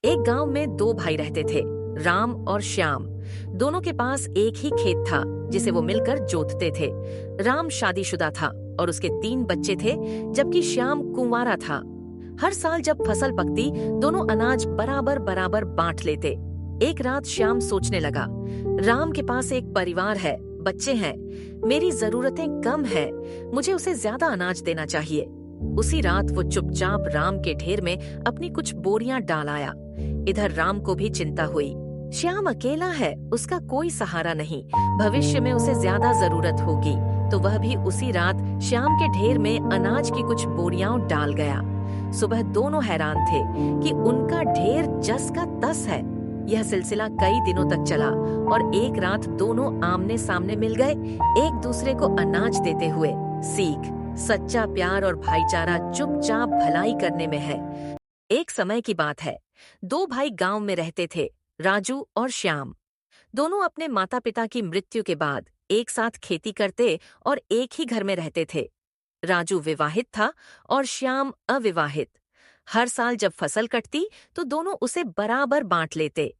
एक गांव में दो भाई रहते थे, राम और श्याम। दोनों के पास एक ही खेत था जिसे वो मिलकर जोतते थे। राम शादीशुदा था और उसके 3 बच्चे थे, जबकि श्याम कुंवारा था। हर साल जब फसल पकती, दोनों अनाज बराबर बराबर बांट लेते। एक रात श्याम सोचने लगा, राम के पास एक परिवार है, बच्चे हैं, मेरी जरूरतें कम है, मुझे उसे ज्यादा अनाज देना चाहिए। उसी रात वो चुपचाप राम के ढेर में अपनी कुछ बोरियां डाल आया। इधर राम को भी चिंता हुई, श्याम अकेला है, उसका कोई सहारा नहीं, भविष्य में उसे ज्यादा जरूरत होगी। तो वह भी उसी रात श्याम के ढेर में अनाज की कुछ बोरियां डाल गया। सुबह दोनों हैरान थे कि उनका ढेर जस का तस है। यह सिलसिला कई दिनों तक चला और एक रात दोनों आमने सामने मिल गए, एक दूसरे को अनाज देते हुए। सीख, सच्चा प्यार और भाईचारा चुपचाप भलाई करने में है। एक समय की बात है, 2 भाई गांव में रहते थे, राजू और श्याम। दोनों अपने माता पिता की मृत्यु के बाद एक साथ खेती करते और एक ही घर में रहते थे। राजू विवाहित था और श्याम अविवाहित। हर साल जब फसल कटती तो दोनों उसे बराबर बांट लेते।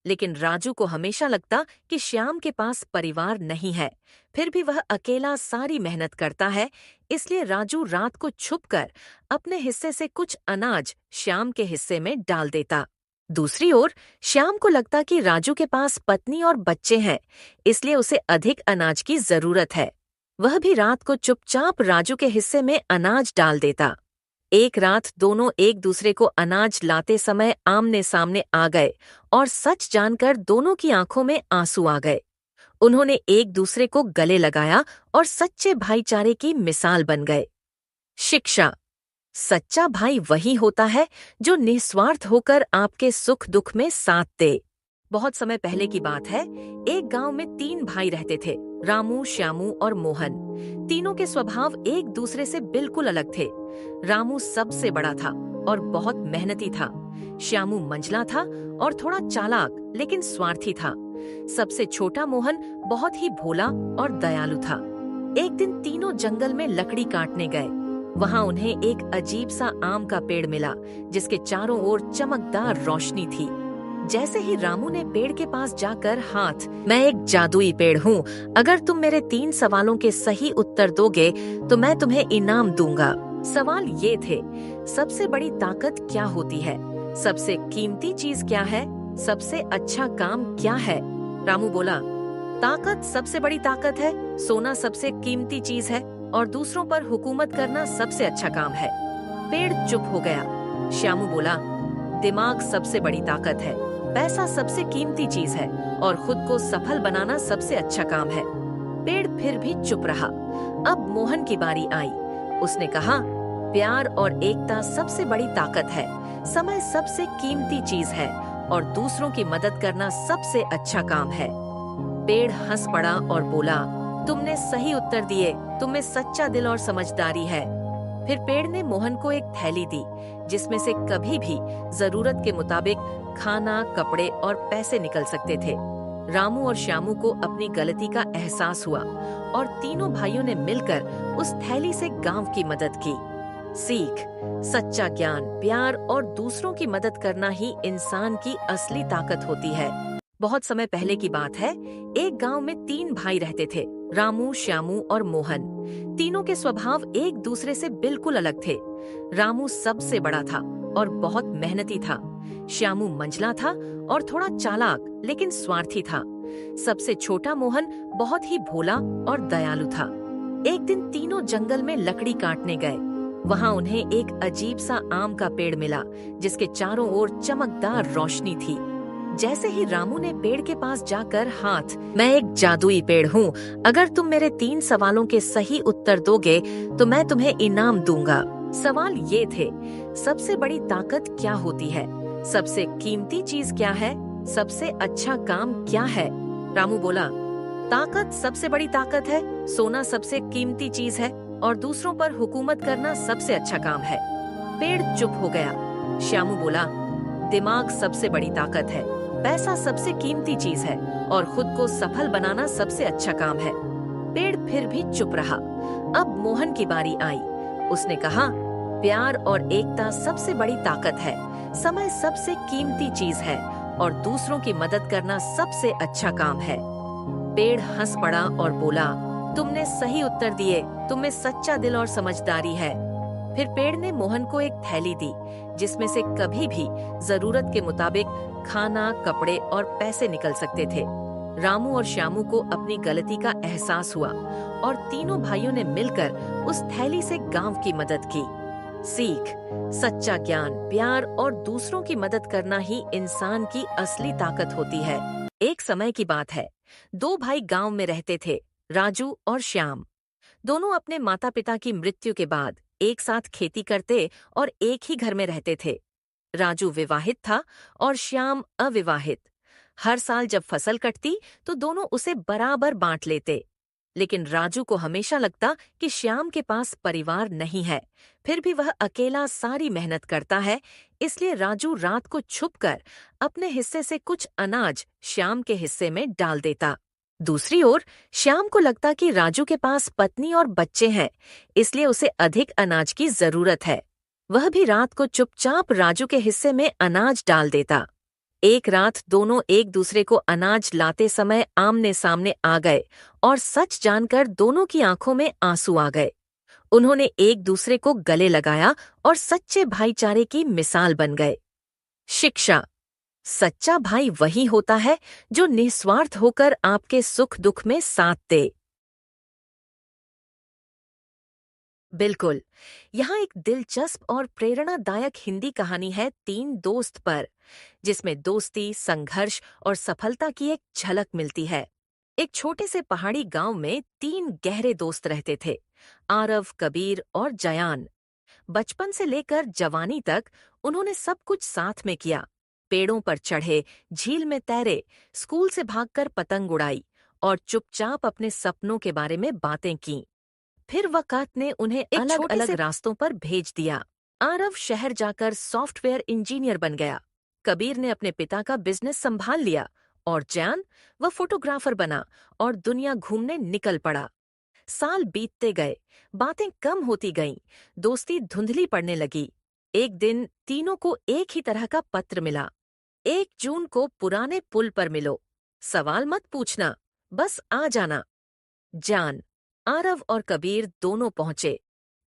लेकिन राजू को हमेशा लगता कि श्याम के पास परिवार नहीं है, फिर भी वह अकेला सारी मेहनत करता है। इसलिए राजू रात को छुपकर अपने हिस्से से कुछ अनाज श्याम के हिस्से में डाल देता। दूसरी ओर श्याम को लगता कि राजू के पास पत्नी और बच्चे हैं, इसलिए उसे अधिक अनाज की जरूरत है। वह भी रात को चुपचाप राजू के हिस्से में अनाज डाल देता। एक रात दोनों एक दूसरे को अनाज लाते समय आमने सामने आ गए और सच जानकर दोनों की आंखों में आंसू आ गए। उन्होंने एक दूसरे को गले लगाया और सच्चे भाईचारे की मिसाल बन गए। शिक्षा, सच्चा भाई वही होता है जो निस्वार्थ होकर आपके सुख दुख में साथ दे। बहुत समय पहले की बात है, एक गांव में 3 भाई रहते थे, रामू, श्यामू और मोहन। तीनों के स्वभाव एक दूसरे से बिल्कुल अलग थे। रामू सबसे बड़ा था और बहुत मेहनती था। श्यामू मंझला था और थोड़ा चालाक लेकिन स्वार्थी था। सबसे छोटा मोहन बहुत ही भोला और दयालु था। एक दिन तीनों जंगल में लकड़ी काटने गए। वहां उन्हें एक अजीब सा आम का पेड़ मिला जिसके चारों ओर चमकदार रोशनी थी। जैसे ही रामू ने पेड़ के पास जाकर हाथ, मैं एक जादुई पेड़ हूँ, अगर तुम मेरे 3 सवालों के सही उत्तर दोगे तो मैं तुम्हें इनाम दूंगा। सवाल ये थे, सबसे बड़ी ताकत क्या होती है, सबसे कीमती चीज क्या है, सबसे अच्छा काम क्या है। रामू बोला, ताकत सबसे बड़ी ताकत है, सोना सबसे कीमती चीज है और दूसरों पर हुकूमत करना सबसे अच्छा काम है। पेड़ चुप हो गया। श्यामू बोला, दिमाग सबसे बड़ी ताकत है, पैसा सबसे कीमती चीज है और खुद को सफल बनाना सबसे अच्छा काम है। पेड़ फिर भी चुप रहा। अब मोहन की बारी आई। उसने कहा, प्यार और एकता सबसे बड़ी ताकत है, समय सबसे कीमती चीज है और दूसरों की मदद करना सबसे अच्छा काम है। पेड़ हंस पड़ा और बोला, तुमने सही उत्तर दिए, तुम्हें सच्चा दिल और समझदारी है। फिर पेड़ ने मोहन को एक थैली दी जिसमें से कभी भी जरूरत के मुताबिक खाना, कपड़े और पैसे निकल सकते थे। रामू और श्यामू को अपनी गलती का एहसास हुआ और तीनों भाइयों ने मिलकर उस थैली से गांव की मदद की। सीख, सच्चा ज्ञान, प्यार और दूसरों की मदद करना ही इंसान की असली ताकत होती है। बहुत समय पहले की बात है, एक गांव में 3 भाई रहते थे, रामू, श्यामू और मोहन। तीनों के स्वभाव एक दूसरे से बिल्कुल अलग थे। रामू सबसे बड़ा था और बहुत मेहनती था। श्यामू मंझला था और थोड़ा चालाक लेकिन स्वार्थी था। सबसे छोटा मोहन बहुत ही भोला और दयालु था। एक दिन तीनों जंगल में लकड़ी काटने गए। वहां उन्हें एक अजीब सा आम का पेड़ मिला जिसके चारों ओर चमकदार रोशनी थी। जैसे ही रामू ने पेड़ के पास जाकर हाथ, मैं एक जादुई पेड़ हूँ, अगर तुम मेरे 3 सवालों के सही उत्तर दोगे तो मैं तुम्हें इनाम दूंगा। सवाल ये थे, सबसे बड़ी ताकत क्या होती है, सबसे कीमती चीज क्या है, सबसे अच्छा काम क्या है। रामू बोला, ताकत सबसे बड़ी ताकत है, सोना सबसे कीमती चीज है और दूसरों पर हुकूमत करना सबसे अच्छा काम है। पेड़ चुप हो गया। श्यामू बोला, दिमाग सबसे बड़ी ताकत है, पैसा सबसे कीमती चीज है और खुद को सफल बनाना सबसे अच्छा काम है। पेड़ फिर भी चुप रहा। अब मोहन की बारी आई। उसने कहा, प्यार और एकता सबसे बड़ी ताकत है, समय सबसे कीमती चीज है और दूसरों की मदद करना सबसे अच्छा काम है। पेड़ हंस पड़ा और बोला, तुमने सही उत्तर दिए, तुम्हें सच्चा दिल और समझदारी है। फिर पेड़ ने मोहन को एक थैली दी जिसमें से कभी भी जरूरत के मुताबिक खाना, कपड़े और पैसे निकल सकते थे। रामू और श्यामू को अपनी गलती का एहसास हुआ और तीनों भाइयों ने मिलकर उस थैली से गांव की मदद की। सीख, सच्चा ज्ञान, प्यार और दूसरों की मदद करना ही इंसान की असली ताकत होती है। एक समय की बात है, दो भाई गांव में रहते थे, राजू और श्याम। दोनों अपने माता पिता की मृत्यु के बाद एक साथ खेती करते और एक ही घर में रहते थे। राजू विवाहित था और श्याम अविवाहित। हर साल जब फसल कटती तो दोनों उसे बराबर बांट लेते। लेकिन राजू को हमेशा लगता कि श्याम के पास परिवार नहीं है, फिर भी वह अकेला सारी मेहनत करता है। इसलिए राजू रात को छुपकर अपने हिस्से से कुछ अनाज श्याम के हिस्से में डाल देता। दूसरी ओर श्याम को लगता कि राजू के पास पत्नी और बच्चे हैं, इसलिए उसे अधिक अनाज की जरूरत है। वह भी रात को चुपचाप राजू के हिस्से में अनाज डाल देता। एक रात दोनों एक दूसरे को अनाज लाते समय आमने सामने आ गए और सच जानकर दोनों की आंखों में आंसू आ गए। उन्होंने एक दूसरे को गले लगाया और सच्चे भाईचारे की मिसाल बन गए। शिक्षा, सच्चा भाई वही होता है जो निस्वार्थ होकर आपके सुख दुख में साथ दे। बिल्कुल, यहाँ एक दिलचस्प और प्रेरणादायक हिंदी कहानी है तीन दोस्त पर, जिसमें दोस्ती, संघर्ष और सफलता की एक झलक मिलती है। एक छोटे से पहाड़ी गांव में तीन गहरे दोस्त रहते थे, आरव, कबीर और जयान। बचपन से लेकर जवानी तक उन्होंने सब कुछ साथ में किया। पेड़ों पर चढ़े, झील में तैरे, स्कूल से भागकर पतंग उड़ाई और चुपचाप अपने सपनों के बारे में बातें की। फिर वक़्त ने उन्हें अलग अलग रास्तों पर भेज दिया। आरव शहर जाकर सॉफ्टवेयर इंजीनियर बन गया, कबीर ने अपने पिता का बिजनेस संभाल लिया और जैन, वह फोटोग्राफर बना और दुनिया घूमने निकल पड़ा। साल बीतते गए, बातें कम होती गईं, दोस्ती धुंधली पड़ने लगी। एक दिन तीनों को एक ही तरह का पत्र मिला। 1 जून को पुराने पुल पर मिलो, सवाल मत पूछना, बस आ जाना। जान, आरव और कबीर दोनों पहुंचे।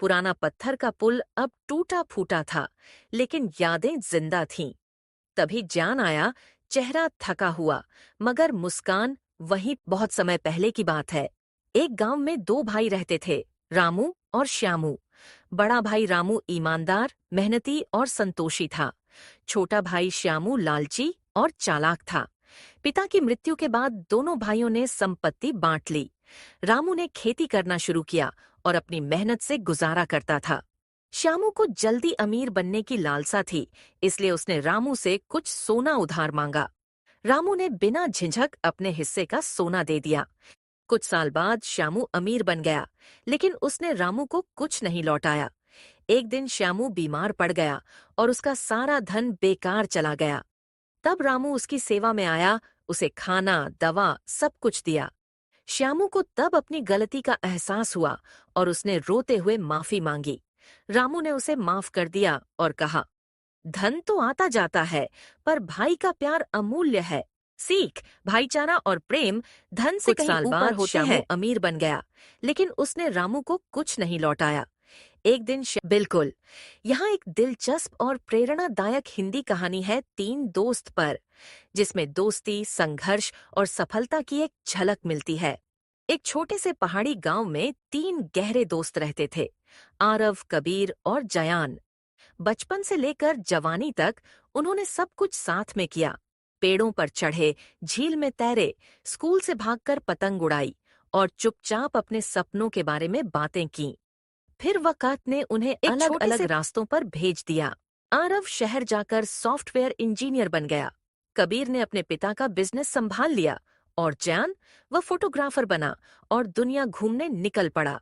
पुराना पत्थर का पुल अब टूटा फूटा था, लेकिन यादें जिंदा थीं। तभी जान आया, चेहरा थका हुआ, मगर मुस्कान वही। बहुत समय पहले की बात है। एक गांव में दो भाई रहते थे, रामू और श्यामू। बड़ा भाई रामू ईमानदार, मेहनती और संतोषी था। छोटा भाई श्यामू लालची और चालाक था। पिता की मृत्यु के बाद दोनों भाइयों ने संपत्ति बांट ली। रामू ने खेती करना शुरू किया और अपनी मेहनत से गुजारा करता था। श्यामू को जल्दी अमीर बनने की लालसा थी, इसलिए उसने रामू से कुछ सोना उधार मांगा। रामू ने बिना झिझक अपने हिस्से का सोना दे दिया। कुछ साल बाद श्यामू अमीर बन गया, लेकिन उसने रामू को कुछ नहीं लौटाया। एक दिन श्यामू बीमार पड़ गया और उसका सारा धन बेकार चला गया। तब रामू उसकी सेवा में आया, उसे खाना, दवा सब कुछ दिया। श्यामू को तब अपनी गलती का एहसास हुआ और उसने रोते हुए माफी मांगी। रामू ने उसे माफ कर दिया और कहा, धन तो आता जाता है, पर भाई का प्यार अमूल्य है। सीख, भाईचारा और प्रेम धन से कहीं ऊपर होते हैं। श्यामू अमीर बन गया, लेकिन उसने रामू को कुछ नहीं लौटाया। एक दिन बिल्कुल, यहाँ एक दिलचस्प और प्रेरणादायक हिंदी कहानी है तीन दोस्त पर, जिसमें दोस्ती, संघर्ष और सफलता की एक झलक मिलती है। एक छोटे से पहाड़ी गांव में तीन गहरे दोस्त रहते थे, आरव, कबीर और जयान। बचपन से लेकर जवानी तक उन्होंने सब कुछ साथ में किया। पेड़ों पर चढ़े, झील में तैरे, स्कूल से भागकर पतंग उड़ाई और चुपचाप अपने सपनों के बारे में बातें की। फिर वक़्त ने उन्हें अलग अलग रास्तों पर भेज दिया। आरव शहर जाकर सॉफ्टवेयर इंजीनियर बन गया, कबीर ने अपने पिता का बिजनेस संभाल लिया और जैन, वह फोटोग्राफर बना और दुनिया घूमने निकल पड़ा।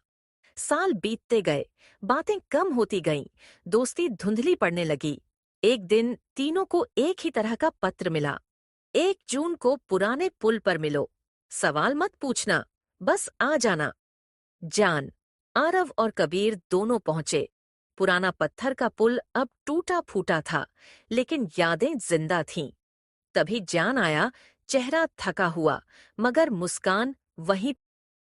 साल बीतते गए, बातें कम होती गईं, दोस्ती धुंधली पड़ने लगी। एक दिन तीनों को एक ही तरह का पत्र मिला। 1 जून को पुराने पुल पर मिलो, सवाल मत पूछना, बस आ जाना। जान, आरव और कबीर दोनों पहुंचे। पुराना पत्थर का पुल अब टूटा फूटा था, लेकिन यादें जिंदा थीं। तभी जान आया, चेहरा थका हुआ मगर मुस्कान वही।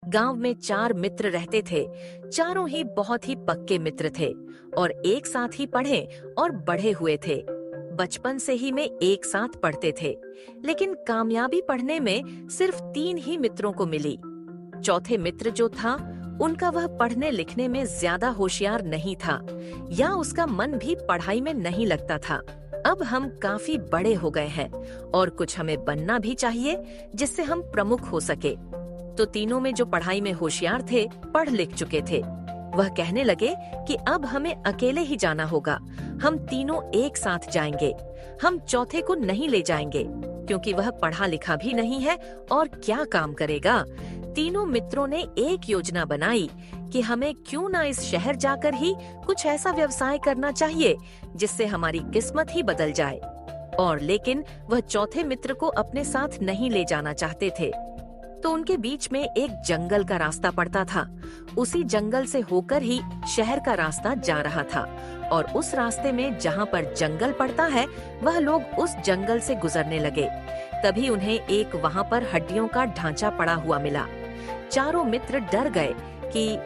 गांव में 4 मित्र रहते थे। चारों ही बहुत ही पक्के मित्र थे और एक साथ ही पढ़े और बढ़े हुए थे। बचपन से ही में एक साथ पढ़ते थे, लेकिन कामयाबी पढ़ने में सिर्फ 3 ही मित्रों को मिली। चौथे मित्र जो था, उनका वह पढ़ने लिखने में ज्यादा होशियार नहीं था, या उसका मन भी पढ़ाई में नहीं लगता था। अब हम काफी बड़े हो गए हैं और कुछ हमें बनना भी चाहिए जिससे हम प्रमुख हो सके। तो तीनों में जो पढ़ाई में होशियार थे, पढ़ लिख चुके थे। वह कहने लगे कि अब हमें अकेले ही जाना होगा। हम तीनों एक साथ जाएंगे। हम चौथे को नहीं ले जाएंगे क्योंकि वह पढ़ा लिखा भी नहीं है और क्या काम करेगा। तीनों मित्रों ने एक योजना बनाई कि हमें क्यों ना इस शहर जाकर ही कुछ ऐसा व्यवसाय करना चाहिए जिससे हमारी किस्मत ही बदल जाए। और लेकिन वह चौथे मित्र को अपने साथ नहीं ले जाना चाहते थे। तो उनके बीच में एक जंगल का रास्ता पड़ता था। उसी जंगल से होकर ही शहर का रास्ता जा रहा था और उस रास्ते में जहाँ पर जंगल पड़ता है, वह लोग उस जंगल से गुजरने लगे। तभी उन्हें एक वहाँ पर हड्डियों का ढांचा पड़ा हुआ मिला। चारों मित्र डर गए कि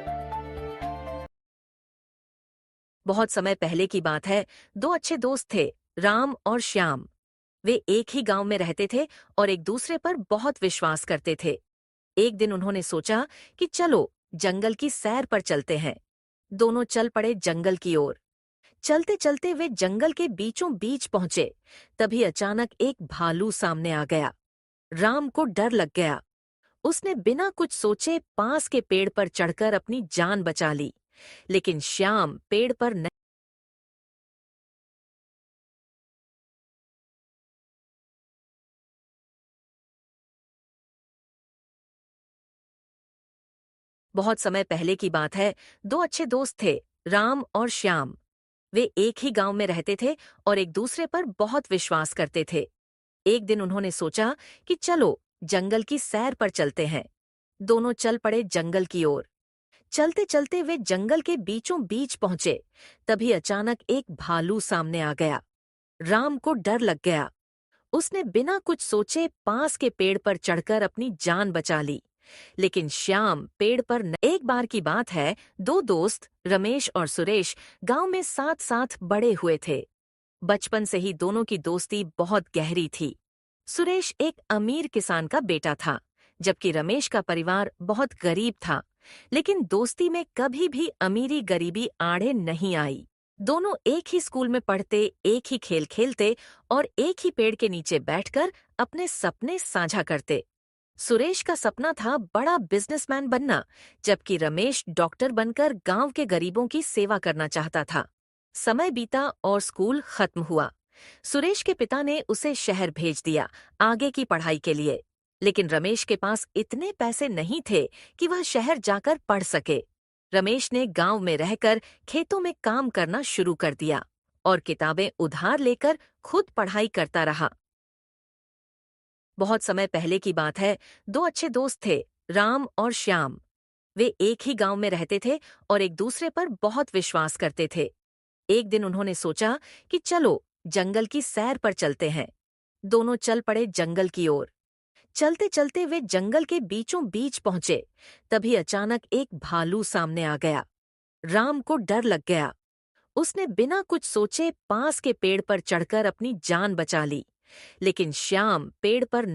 बहुत समय पहले की बात है। 2 अच्छे दोस्त थे, राम और श्याम। वे एक ही गांव में रहते थे और एक दूसरे पर बहुत विश्वास करते थे। एक दिन उन्होंने सोचा कि चलो जंगल की सैर पर चलते हैं। दोनों चल पड़े जंगल की ओर। चलते चलते वे जंगल के बीचों बीच पहुंचे। तभी अचानक एक भालू सामने आ गया। राम को डर लग गया। उसने बिना कुछ सोचे पास के पेड़ पर चढ़कर अपनी जान बचा ली। लेकिन श्याम पेड़ पर नहीं। बहुत समय पहले की बात है। 2 अच्छे दोस्त थे, राम और श्याम। वे एक ही गांव में रहते थे और एक दूसरे पर बहुत विश्वास करते थे। एक दिन उन्होंने सोचा कि चलो जंगल की सैर पर चलते हैं। दोनों चल पड़े जंगल की ओर। चलते चलते वे जंगल के बीचों बीच पहुंचे। तभी अचानक एक भालू सामने आ गया। राम को डर लग गया। उसने बिना कुछ सोचे पास के पेड़ पर चढ़कर अपनी जान बचा ली। लेकिन श्याम पेड़ पर एक बार की बात है, 2 दोस्त रमेश और सुरेश गांव में साथ साथ बड़े हुए थे। बचपन से ही दोनों की दोस्ती बहुत गहरी थी। सुरेश एक अमीर किसान का बेटा था, जबकि रमेश का परिवार बहुत गरीब था। लेकिन दोस्ती में कभी भी अमीरी गरीबी आड़े नहीं आई। दोनों एक ही स्कूल में पढ़ते, एक ही खेल खेलते और एक ही पेड़ के नीचे बैठकर अपने सपने साझा करते। सुरेश का सपना था बड़ा बिजनेसमैन बनना, जबकि रमेश डॉक्टर बनकर गांव के गरीबों की सेवा करना चाहता था। समय बीता और स्कूल खत्म हुआ। सुरेश के पिता ने उसे शहर भेज दिया आगे की पढ़ाई के लिए। लेकिन रमेश के पास इतने पैसे नहीं थे कि वह शहर जाकर पढ़ सके। रमेश ने गांव में रहकर खेतों में काम करना शुरू कर दिया और किताबें उधार लेकर खुद पढ़ाई करता रहा। बहुत समय पहले की बात है। 2 अच्छे दोस्त थे, राम और श्याम। वे एक ही गांव में रहते थे और एक दूसरे पर बहुत विश्वास करते थे। एक दिन उन्होंने सोचा कि चलो जंगल की सैर पर चलते हैं। दोनों चल पड़े जंगल की ओर। चलते चलते वे जंगल के बीचों बीच पहुंचे। तभी अचानक एक भालू सामने आ गया। राम को डर लग गया। उसने बिना कुछ सोचे पास के पेड़ पर चढ़कर अपनी जान बचा ली। लेकिन श्याम पेड़ पर